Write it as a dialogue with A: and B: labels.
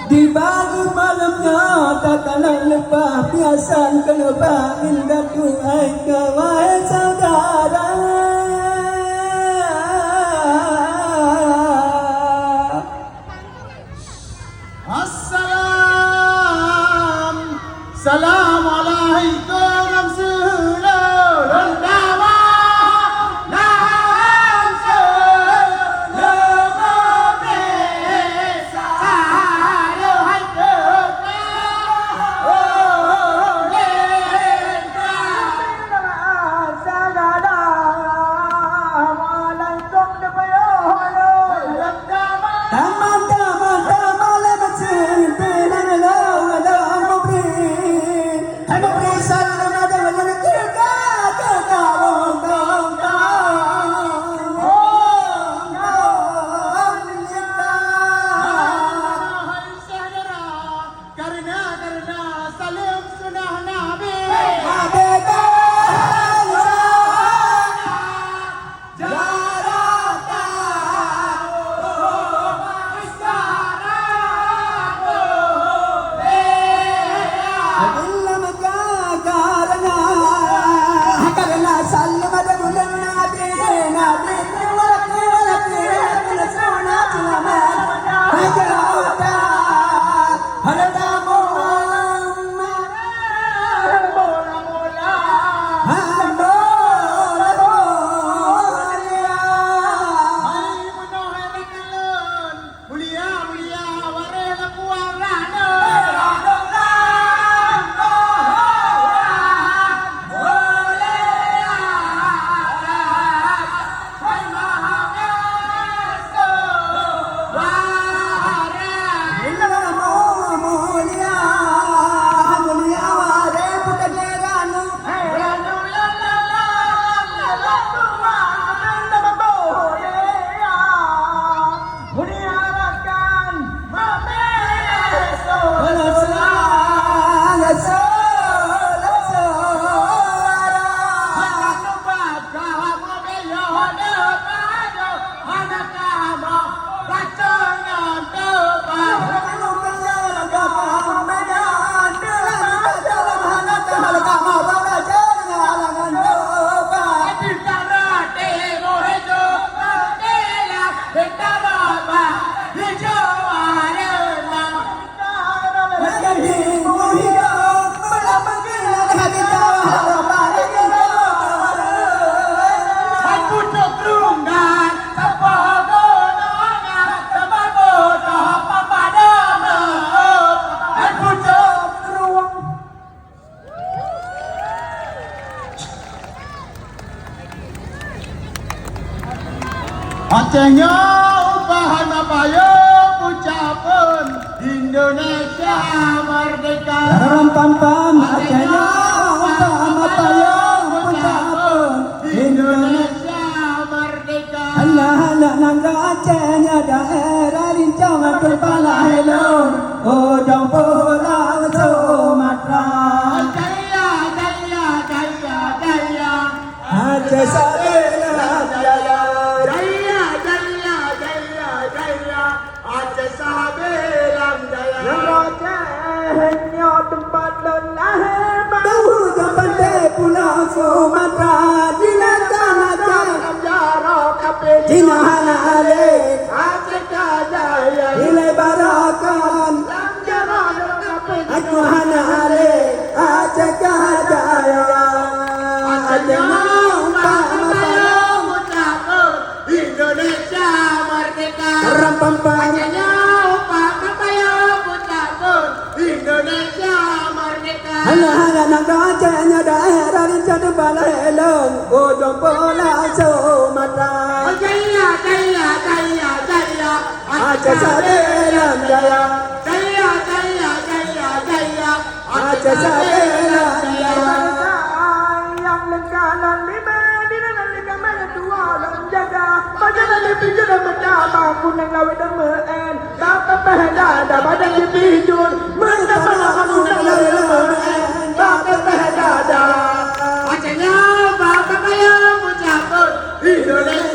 A: Di pagi malamnya takkanlah lupa piasan kelupaan indah duai kawai saudara.
B: Assalamualaikum Acehnya upahan apa ya ucapan Indonesia merdeka.
A: Ram pam pam Acehnya upahan apa ya ucapan
B: Indonesia merdeka.
A: Allah anak nangga Acehnya daerah rincang kepala helon ujung pulau Sumatera.
B: Jaya jaya jaya jaya
A: Aceh Sabena jaya. Tempat lelah bahu pandai pulau Sumatera Dina tanah jaro kape Dina halale Aceh Jaya Nilai barakan Lam jaro kape Aku halale Aceh Jaya Aceh
B: Indonesia merdeka.
A: Rampam-pam
B: Indonesia merdeka.
A: Hala-hala nangga Acehnya daerah rincang kepala helon ujung pulau Sumatera.
B: Jaya jaya jaya jaya
A: Aceh Sabena jaya.
B: Jaya jaya jaya jaya
A: Aceh Sabena jaya.
C: Yang lengkalan lima di dalam lingkaran dua dan jaga.
A: ni pijun mata aku nang lawe deme en tak pehda da badan di pijun mata aku nang lawe deme en tak pehda da
B: Acanya bapak kaya mencapai Indonesia